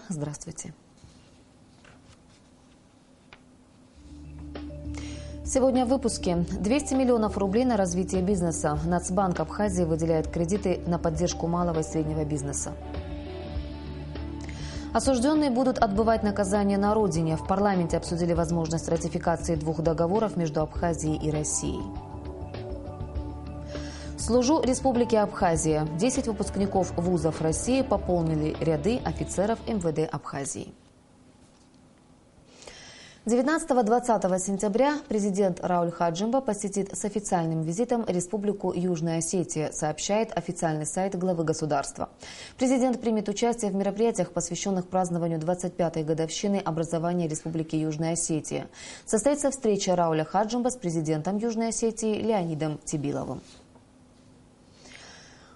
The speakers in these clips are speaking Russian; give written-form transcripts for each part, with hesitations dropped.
Здравствуйте. Сегодня в выпуске. 200 миллионов рублей на развитие бизнеса. Нацбанк Абхазии выделяет кредиты на поддержку малого и среднего бизнеса. Осужденные будут отбывать наказание на родине. В парламенте обсудили возможность ратификации 2 договоров между Абхазией и Россией. Служу Республике Абхазия. 10 выпускников вузов России пополнили ряды офицеров МВД Абхазии. 19-20 сентября президент Рауль Хаджимба посетит с официальным визитом Республику Южная Осетия, сообщает официальный сайт главы государства. Президент примет участие в мероприятиях, посвященных празднованию 25-й годовщины образования Республики Южная Осетия. Состоится встреча Рауля Хаджимба с президентом Южной Осетии Леонидом Тибиловым.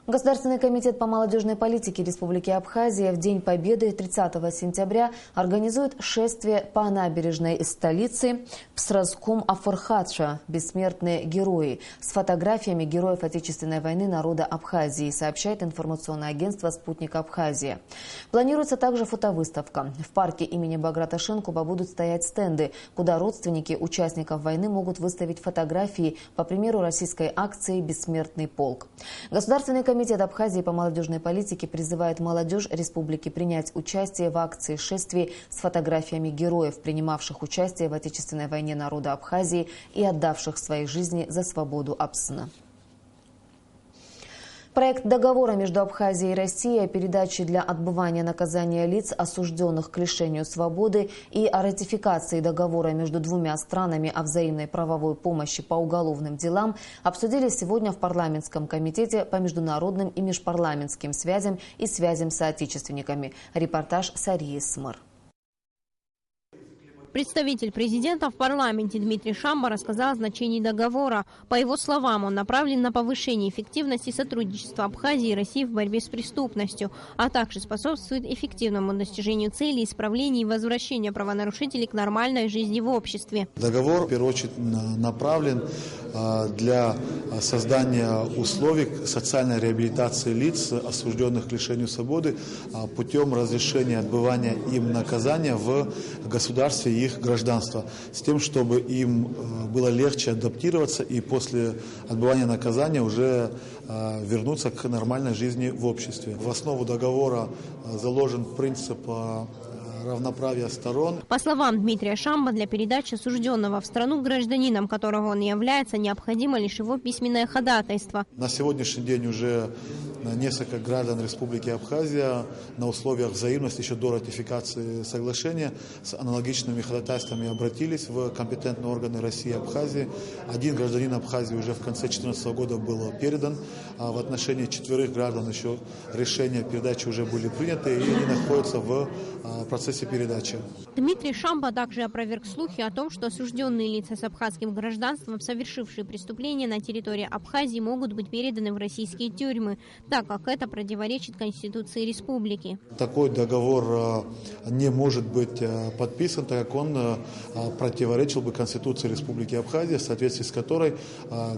Государственный комитет по молодежной политике Республики Абхазия в День Победы 30 сентября организует шествие по набережной столицы Псразкум Афархадша «Бессмертные герои» с фотографиями героев Отечественной войны народа Абхазии, сообщает информационное агентство «Спутник Абхазия». Планируется также фотовыставка. В парке имени Баграта Шенкуба будут стоять стенды, куда родственники участников войны могут выставить фотографии по примеру российской акции «Бессмертный полк». Государственный комитет Абхазии по молодежной политике призывает молодежь республики принять участие в акции шествий с фотографиями героев, принимавших участие в Отечественной войне народа Абхазии и отдавших свои жизни за свободу Апсына. Проект договора между Абхазией и Россией о передаче для отбывания наказания лиц, осужденных к лишению свободы, и о ратификации договора между двумя странами о взаимной правовой помощи по уголовным делам обсудили сегодня в парламентском комитете по международным и межпарламентским связям и связям с соотечественниками. Репортаж Сарии Смыр. Представитель президента в парламенте Дмитрий Шамба рассказал о значении договора. По его словам, он направлен на повышение эффективности сотрудничества Абхазии и России в борьбе с преступностью, а также способствует эффективному достижению целей исправления и возвращения правонарушителей к нормальной жизни в обществе. Договор, в первую очередь, направлен для создания условий социальной реабилитации лиц, осужденных к лишению свободы, путем разрешения отбывания им наказания в государстве их гражданства, с тем, чтобы им было легче адаптироваться и после отбывания наказания уже вернуться к нормальной жизни в обществе. В основу договора заложен принцип равноправия сторон. По словам Дмитрия Шамба, для передачи осужденного в страну гражданином, которого он является, необходимо лишь его письменное ходатайство. На сегодняшний день уже несколько граждан Республики Абхазия на условиях взаимности еще до ратификации соглашения с аналогичными ходатайствами обратились в компетентные органы России и Абхазии. Один гражданин Абхазии уже в конце 2014 года был передан, а в отношении 4 граждан еще решения передачи уже были приняты и они находятся в процессе передачи. Дмитрий Шамба также опроверг слухи о том, что осужденные лица с абхазским гражданством, совершившие преступления на территории Абхазии, могут быть переданы в российские тюрьмы, так как это противоречит Конституции республики. Такой договор не может быть подписан, так как он противоречил бы Конституции Республики Абхазия, в соответствии с которой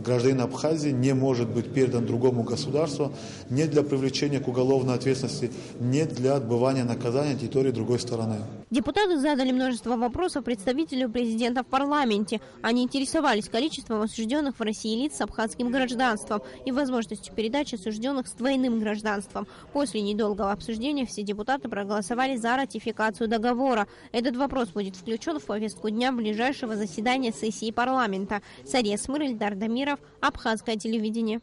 гражданин Абхазии не может быть передан другому государству не для привлечения к уголовной ответственности, не для отбывания наказания на территории другой стороны. Депутаты задали множество вопросов представителю президента в парламенте. Они интересовались количеством осужденных в России лиц с абхазским гражданством и возможностью передачи осужденных с двойным гражданством. После недолгого обсуждения все депутаты проголосовали за ратификацию договора. Этот вопрос будет включен в повестку дня ближайшего заседания сессии парламента. Сария Смыр, Ильдар Дамиров, Абхазское телевидение.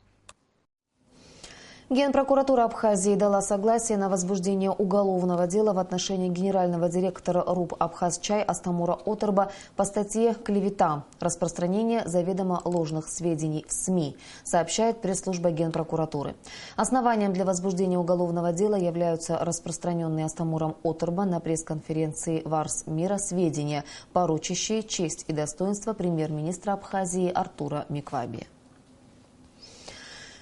Генпрокуратура Абхазии дала согласие на возбуждение уголовного дела в отношении генерального директора РУП «Абхазчай» Астамура Оторба по статье «Клевета. Распространение заведомо ложных сведений в СМИ», сообщает пресс-служба Генпрокуратуры. Основанием для возбуждения уголовного дела являются распространенные Астамуром Оторба на пресс-конференции «Варс мира» сведения, порочащие честь и достоинство премьер-министра Абхазии Артура Микваби.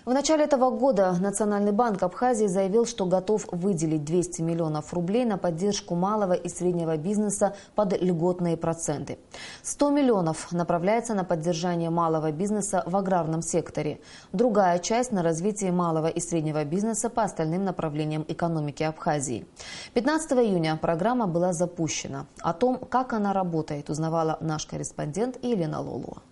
В начале этого года Национальный банк Абхазии заявил, что готов выделить 200 миллионов рублей на поддержку малого и среднего бизнеса под льготные проценты. 100 миллионов направляется на поддержание малого бизнеса в аграрном секторе. Другая часть на развитие малого и среднего бизнеса по остальным направлениям экономики Абхазии. 15 июня программа была запущена. О том, как она работает, узнавала наш корреспондент Елена Лолуа.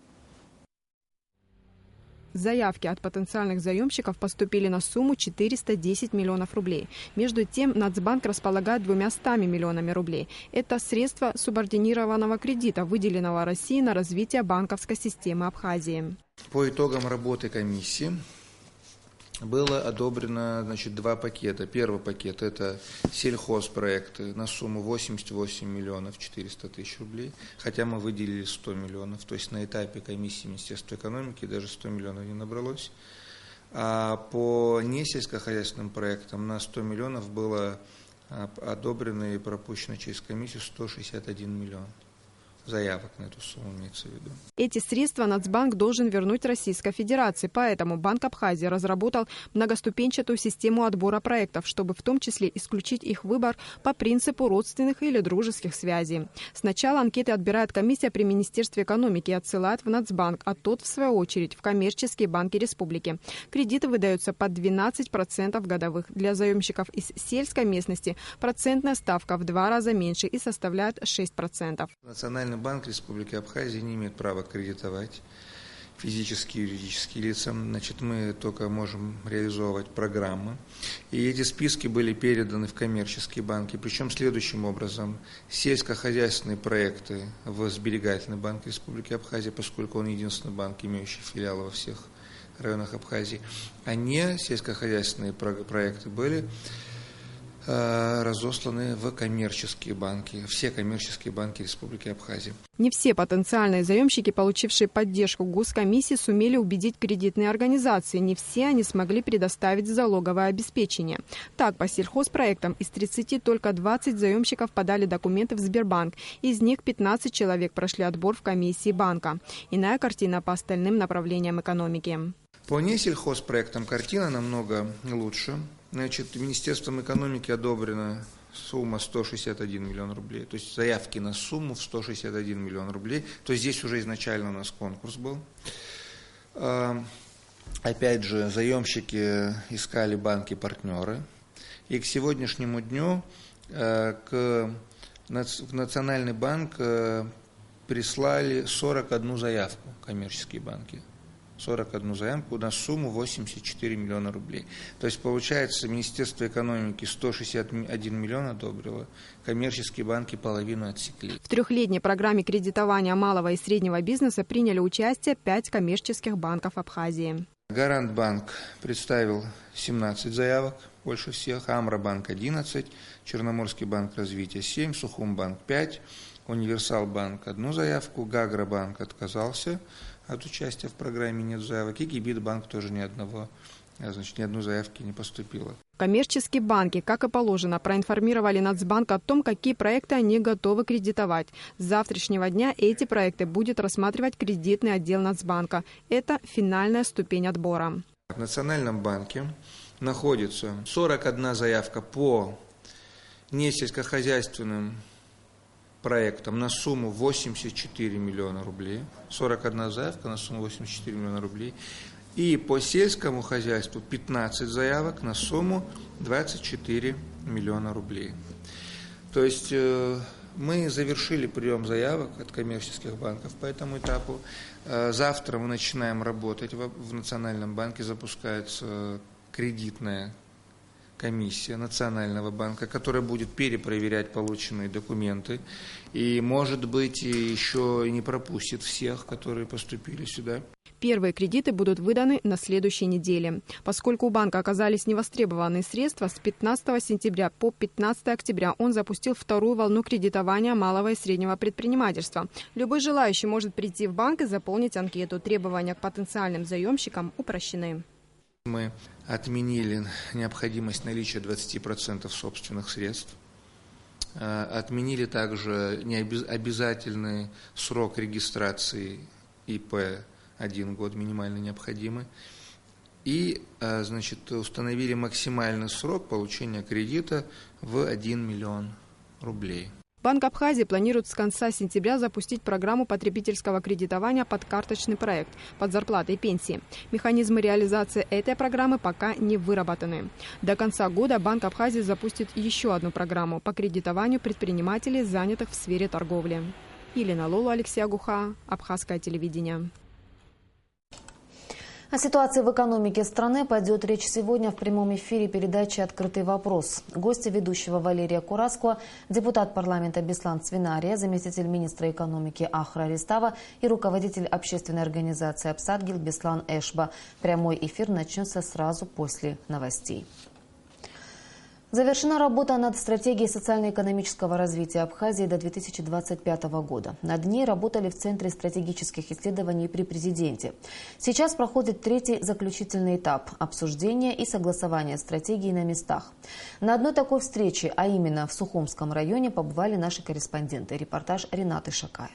Заявки от потенциальных заемщиков поступили на сумму 410 миллионов рублей. Между тем, Нацбанк располагает 200 миллионами рублей. Это средства субординированного кредита, выделенного России на развитие банковской системы Абхазии. По итогам работы комиссии было одобрено, два пакета. Первый пакет – это сельхозпроекты на сумму 88 миллионов 400 тысяч рублей, хотя мы выделили 100 миллионов, то есть на этапе комиссии Министерства экономики даже 100 миллионов не набралось. А по несельскохозяйственным проектам на 100 миллионов было одобрено и пропущено через комиссию 161 миллион. Заявок на эту сумму имеется в виду. Эти средства Нацбанк должен вернуть Российской Федерации, поэтому Банк Абхазии разработал многоступенчатую систему отбора проектов, чтобы в том числе исключить их выбор по принципу родственных или дружеских связей. Сначала анкеты отбирает комиссия при Министерстве экономики и отсылает в Нацбанк, а тот, в свою очередь, в коммерческие банки республики. Кредиты выдаются под 12% годовых. Для заемщиков из сельской местности процентная ставка в 2 раза меньше и составляет 6%. Национальный банк Республики Абхазия не имеет права кредитовать физические и юридические лица. Мы только можем реализовывать программы. И эти списки были переданы в коммерческие банки. Причем следующим образом: сельскохозяйственные проекты в Сберегательный банк Республики Абхазия, поскольку он единственный банк, имеющий филиалы во всех районах Абхазии, а не сельскохозяйственные проекты были разосланы в коммерческие банки, все коммерческие банки Республики Абхазия. Не все потенциальные заемщики, получившие поддержку госкомиссии, сумели убедить кредитные организации. Не все они смогли предоставить залоговое обеспечение. Так, по сельхозпроектам из 30 только 20 заемщиков подали документы в Сбербанк. Из них 15 человек прошли отбор в комиссии банка. Иная картина по остальным направлениям экономики. По несельхозпроектам картина намного лучше. Министерством экономики одобрена сумма 161 миллион рублей, то есть заявки на сумму в 161 миллион рублей, то есть здесь уже изначально у нас конкурс был. Опять же, заемщики искали банки-партнеры, и к сегодняшнему дню в Национальный банк прислали 41 заявку коммерческие банки. 41 заявку на сумму 84 миллиона рублей. То есть, получается, Министерство экономики 161 миллион одобрило, коммерческие банки половину отсекли. В трехлетней программе кредитования малого и среднего бизнеса приняли участие 5 коммерческих банков Абхазии. Гарантбанк представил 17 заявок, больше всех, Амробанк 11, Черноморский банк развития 7, Сухумбанк 5, Универсалбанк 1 заявку, Гагробанк отказался от участия в программе, нет заявок, и Гибидбанк тоже ни одной заявки не поступило. Коммерческие банки, как и положено, проинформировали Нацбанк о том, какие проекты они готовы кредитовать. С завтрашнего дня эти проекты будет рассматривать кредитный отдел Нацбанка. Это финальная ступень отбора. В Национальном банке находится 41 заявка по несельскохозяйственным проектом на сумму 84 миллиона рублей, 41 заявка на сумму 84 миллиона рублей, и по сельскому хозяйству 15 заявок на сумму 24 миллиона рублей. То есть мы завершили прием заявок от коммерческих банков по этому этапу. Завтра мы начинаем работать в Национальном банке, запускается кредитная комиссия Национального банка, которая будет перепроверять полученные документы и, может быть, еще и не пропустит всех, которые поступили сюда. Первые кредиты будут выданы на следующей неделе. Поскольку у банка оказались невостребованные средства, с 15 сентября по 15 октября он запустил вторую волну кредитования малого и среднего предпринимательства. Любой желающий может прийти в банк и заполнить анкету. Требования к потенциальным заемщикам упрощены. Мы отменили необходимость наличия 20% собственных средств. Отменили также обязательный срок регистрации ИП 1 год, минимально необходимый. и, значит, установили максимальный срок получения кредита в 1 миллион рублей. Банк Абхазии планирует с конца сентября запустить программу потребительского кредитования под карточный проект, под зарплаты и пенсии. Механизмы реализации этой программы пока не выработаны. До конца года Банк Абхазии запустит еще одну программу по кредитованию предпринимателей, занятых в сфере торговли. Елена Лоло, Алексей Агуха, Абхазское телевидение. О ситуации в экономике страны пойдет речь сегодня в прямом эфире передачи «Открытый вопрос». Гости ведущего Валерия Кураско, депутат парламента Беслан Цвинария, заместитель министра экономики Ахра Ристава и руководитель общественной организации «Апсадгил» Беслан Эшба. Прямой эфир начнется сразу после новостей. Завершена работа над стратегией социально-экономического развития Абхазии до 2025 года. Над ней работали в Центре стратегических исследований при президенте. Сейчас проходит третий заключительный этап – обсуждения и согласования стратегии на местах. На одной такой встрече, а именно в Сухумском районе, побывали наши корреспонденты. Репортаж Ренаты Шакая.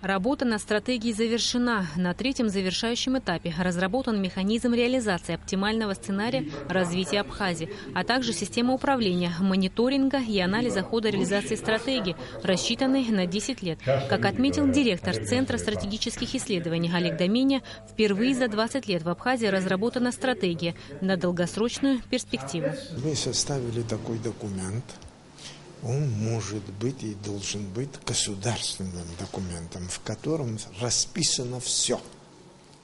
Работа над стратегией завершена. На третьем завершающем этапе разработан механизм реализации оптимального сценария развития Абхазии, а также система управления, мониторинга и анализа хода реализации стратегии, рассчитанной на 10 лет. Как отметил директор Центра стратегических исследований Олег Доменя, впервые за 20 лет в Абхазии разработана стратегия на долгосрочную перспективу. Мы составили такой документ. Он может быть и должен быть государственным документом, в котором расписано все,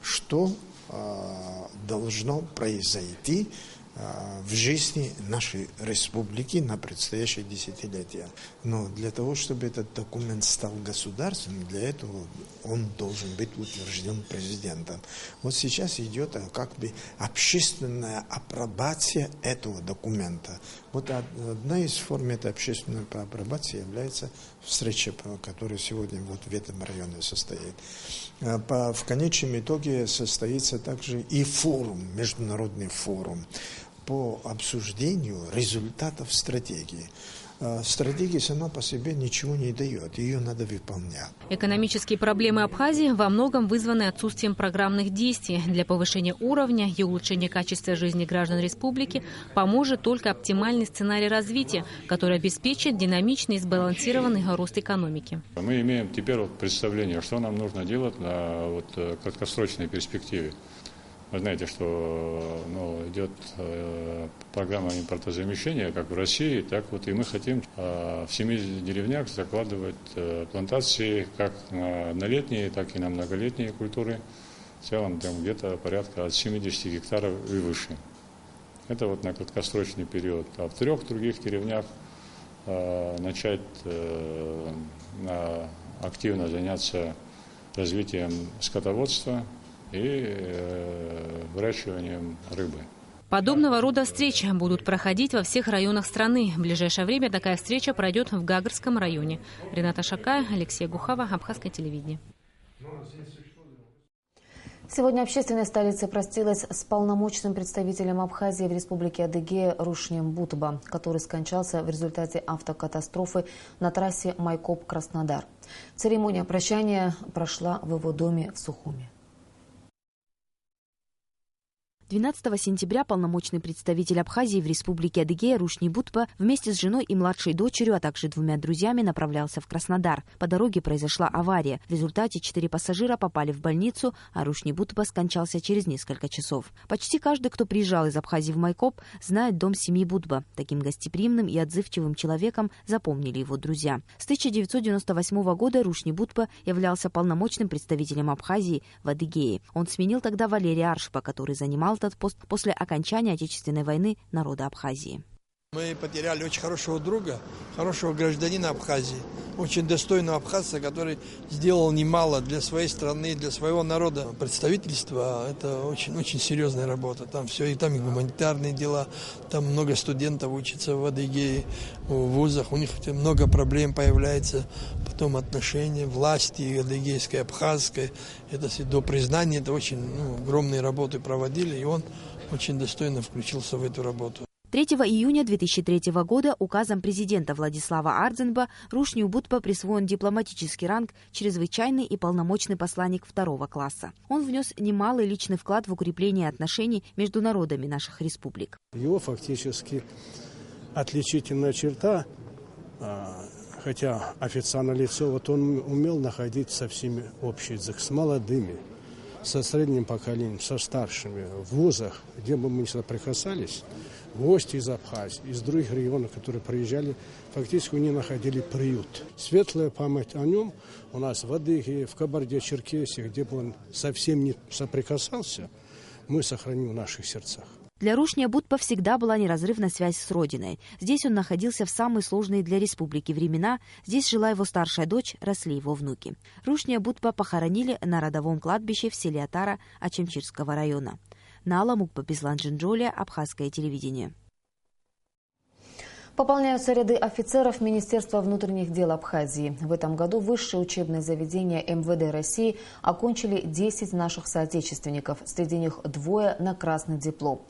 что должно произойти в жизни нашей республики на предстоящее десятилетие. Но для того, чтобы этот документ стал государственным, для этого он должен быть утвержден президентом. Вот сейчас идет как бы общественная апробация этого документа. Вот одна из форм этой общественной апробации является встреча, которая сегодня вот в этом районе состоит. В конечном итоге состоится также и форум, международный форум по обсуждению результатов стратегии. Стратегия сама по себе ничего не дает, ее надо выполнять. Экономические проблемы Абхазии во многом вызваны отсутствием программных действий. Для повышения уровня и улучшения качества жизни граждан республики поможет только оптимальный сценарий развития, который обеспечит динамичный и сбалансированный рост экономики. Мы имеем теперь представление, что нам нужно делать на краткосрочной перспективе. Вы знаете, что идет программа импортозамещения как в России, так вот и мы хотим в 7 деревнях закладывать плантации как на летние, так и на многолетние культуры. В целом там где-то порядка от 70 гектаров и выше. Это вот на краткосрочный период. А в 3 других деревнях начать активно заняться развитием скотоводства и выращиванием рыбы. Подобного рода встречи будут проходить во всех районах страны. В ближайшее время такая встреча пройдет в Гагарском районе. Рената Шакая, Алексей Гухава, Абхазское телевидение. Сегодня общественная столица простилась с полномочным представителем Абхазии в Республике Адыгея Рушнем Бутба, который скончался в результате автокатастрофы на трассе Майкоп-Краснодар. Церемония прощания прошла в его доме в Сухуме. 12 сентября полномочный представитель Абхазии в Республике Адыгея Рушни Бутба вместе с женой и младшей дочерью, а также 2 друзьями направлялся в Краснодар. По дороге произошла авария. В результате 4 пассажира попали в больницу, а Рушни Бутба скончался через несколько часов. Почти каждый, кто приезжал из Абхазии в Майкоп, знает дом семьи Бутба. Таким гостеприимным и отзывчивым человеком запомнили его друзья. С 1998 года Рушни Бутба являлся полномочным представителем Абхазии в Адыгее. Он сменил тогда Валерия Аршипа, который занимал этот пост после окончания Отечественной войны народа Абхазии. Мы потеряли очень хорошего друга, хорошего гражданина Абхазии, очень достойного абхазца, который сделал немало для своей страны, для своего народа. Представительство – это очень серьезная работа. Там все, и там и гуманитарные дела, там много студентов учатся в Адыгее, в вузах, у них много проблем появляется, потом отношения власти адыгейской, абхазской. Это до признания, это очень огромные работы проводили, и он очень достойно включился в эту работу. 3 июня 2003 года указом президента Владислава Ардзенба Рушнию Будпа присвоен дипломатический ранг «Чрезвычайный и полномочный посланник второго класса». Он внес немалый личный вклад в укрепление отношений между народами наших республик. Его фактически отличительная черта, хотя официальное лицо, вот он умел находить со всеми общий язык, с молодыми, со средним поколением, со старшими, в вузах, где бы мы ни соприкасались, гости из Абхазии, из других регионов, которые приезжали, фактически не находили приют. Светлая память о нем у нас в Адыгее, в Кабарде-Черкесии, где бы он совсем не соприкасался, мы сохраним в наших сердцах. Для Рушния Будпа всегда была неразрывная связь с родиной. Здесь он находился в самые сложные для республики времена. Здесь жила его старшая дочь, росли его внуки. Рушния Будпа похоронили на родовом кладбище в селе Атара Ачамчирского района. Нала Мукпа-Пизлан-Джинджолия, Абхазское телевидение. Пополняются ряды офицеров Министерства внутренних дел Абхазии. В этом году высшие учебные заведения МВД России окончили 10 наших соотечественников. Среди них 2 на красный диплом.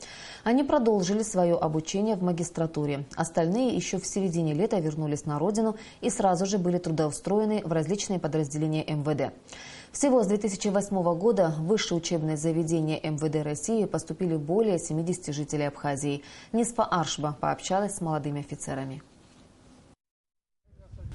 Они продолжили свое обучение в магистратуре. Остальные еще в середине лета вернулись на родину и сразу же были трудоустроены в различные подразделения МВД. Всего с 2008 года в высшие учебные заведения МВД России поступили более 70 жителей Абхазии. Ниспа Аршба пообщалась с молодыми офицерами.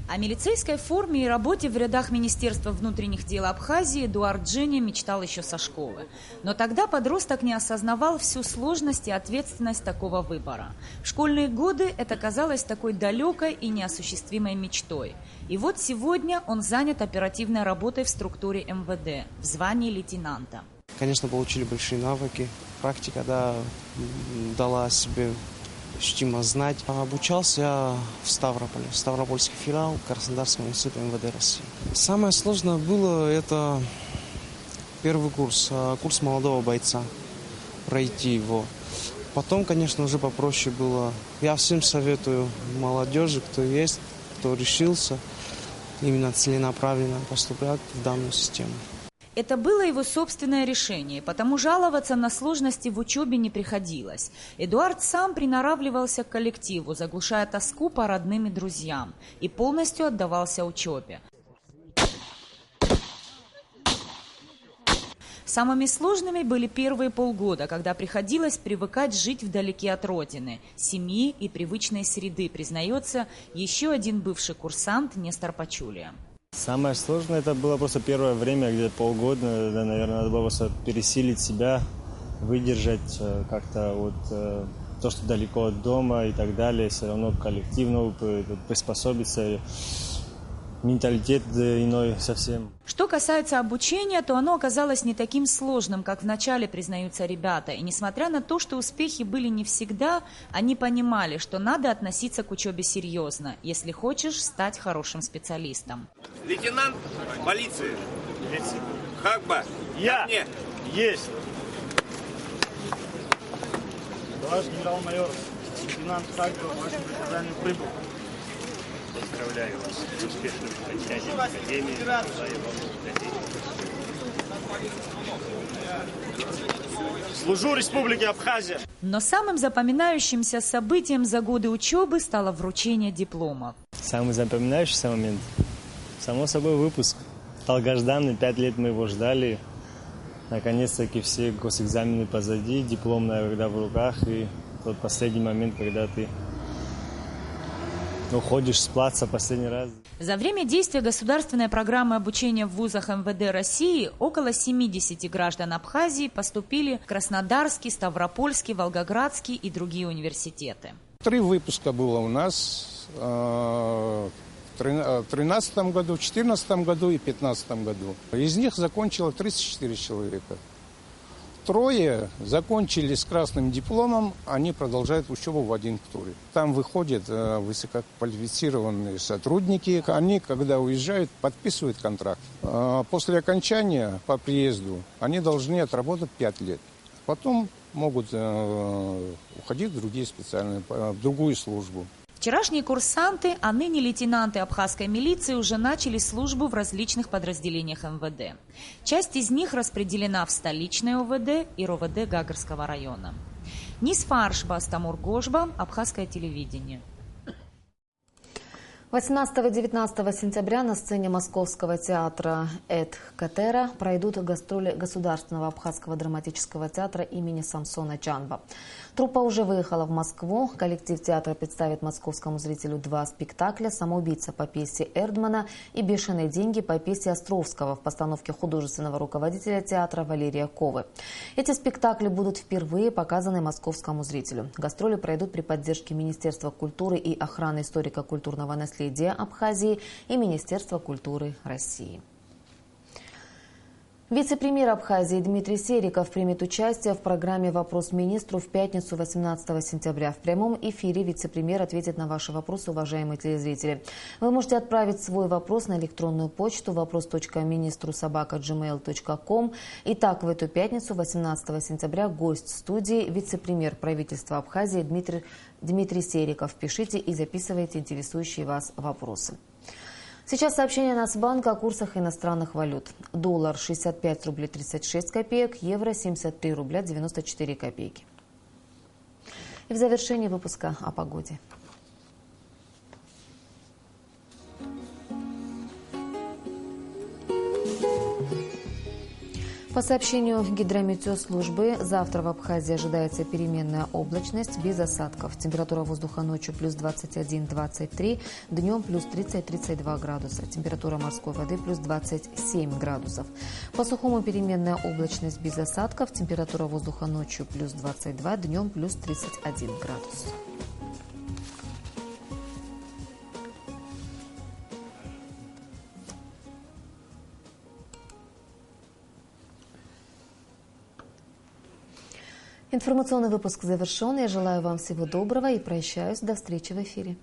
О милицейской форме и работе в рядах Министерства внутренних дел Абхазии Эдуард Дженя мечтал еще со школы. Но тогда подросток не осознавал всю сложность и ответственность такого выбора. В школьные годы это казалось такой далекой и неосуществимой мечтой. И вот сегодня он занят оперативной работой в структуре МВД в звании лейтенанта. Конечно, получили большие навыки. Практика дала себе ощутимо знать. Обучался я в Ставрополе, в Ставропольский филиал Краснодарского института МВД России. Самое сложное было это первый курс молодого бойца, пройти его. Потом, конечно, уже попроще было. Я всем советую молодежи, кто есть, кто решился именно целенаправленно поступать в данную систему. Это было его собственное решение, потому жаловаться на сложности в учебе не приходилось. Эдуард сам приноравливался к коллективу, заглушая тоску по родным и друзьям, и полностью отдавался учебе. Самыми сложными были первые полгода, когда приходилось привыкать жить вдалеке от родины, семьи и привычной среды, признается еще один бывший курсант Нестор Пачулия. Самое сложное это было просто первое время, где полгода, наверное, надо было просто пересилить себя, выдержать как-то вот то, что далеко от дома и так далее, все равно коллективно приспособиться, менталитет иной совсем. Что касается обучения, то оно оказалось не таким сложным, как вначале признаются ребята. И несмотря на то, что успехи были не всегда, они понимали, что надо относиться к учебе серьезно, если хочешь стать хорошим специалистом. Лейтенант полиции. Хагба. Я. Есть. Товарищ генерал-майор, лейтенант Хагба, ваше приказание прибыл. Поздравляю вас с успешным окончанием академии. Желаю вам успехов. Служу Республике Абхазия. Но самым запоминающимся событием за годы учебы стало вручение дипломов. Самый запоминающийся момент, само собой, выпуск. Долгожданный, 5 лет мы его ждали. Наконец-таки все госэкзамены позади, дипломная когда в руках, и тот последний момент, когда ты уходишь с плаца последний раз. За время действия государственной программы обучения в вузах МВД России около 70 граждан Абхазии поступили в Краснодарский, Ставропольский, Волгоградский и другие университеты. 3 выпуска было у нас в 2013 году, в 2014 году и в 2015 году. Из них закончило 34 человека. 3 закончили с красным дипломом, они продолжают учебу в адъюнктуре. Там выходят высококвалифицированные сотрудники. Они, когда уезжают, подписывают контракт. После окончания, по приезду, они должны отработать 5 лет. Потом могут уходить в другие специальные, в другую службу. Вчерашние курсанты, а ныне лейтенанты абхазской милиции уже начали службу в различных подразделениях МВД. Часть из них распределена в столичное ОВД и РОВД Гагарского района. Нисфаршба, Астамур Гожба, Абхазское телевидение. 18-19 сентября на сцене Московского театра Эдх-Катера пройдут гастроли Государственного абхазского драматического театра имени Самсона Чанба. Труппа уже выехала в Москву. Коллектив театра представит московскому зрителю 2 спектакля: «Самоубийца» по пьесе Эрдмана и «Бешеные деньги» по пьесе Островского в постановке художественного руководителя театра Валерия Ковы. Эти спектакли будут впервые показаны московскому зрителю. Гастроли пройдут при поддержке Министерства культуры и охраны историко-культурного наследия Абхазии и Министерства культуры России. Вице-премьер Абхазии Дмитрий Сериков примет участие в программе «Вопрос министру» в пятницу 18 сентября. В прямом эфире вице-премьер ответит на ваши вопросы, уважаемые телезрители. Вы можете отправить свой вопрос на электронную почту вопрос.ministru@gmail.com. Итак, в эту пятницу, 18 сентября, гость студии – вице-премьер правительства Абхазии Дмитрий Сериков. Пишите и записывайте интересующие вас вопросы. Сейчас сообщение Нацбанка о курсах иностранных валют. Доллар 65 рублей 36 копеек, евро 73 рубля 94 копейки. И в завершении выпуска о погоде. По сообщению гидрометеослужбы, завтра в Абхазии ожидается переменная облачность без осадков. Температура воздуха ночью плюс 21-23, днем плюс 30-32 градуса. Температура морской воды плюс 27 градусов. По сухому переменная облачность без осадков. Температура воздуха ночью плюс 22, днем плюс 31 градус. Информационный выпуск завершен. Я желаю вам всего доброго и прощаюсь. До встречи в эфире.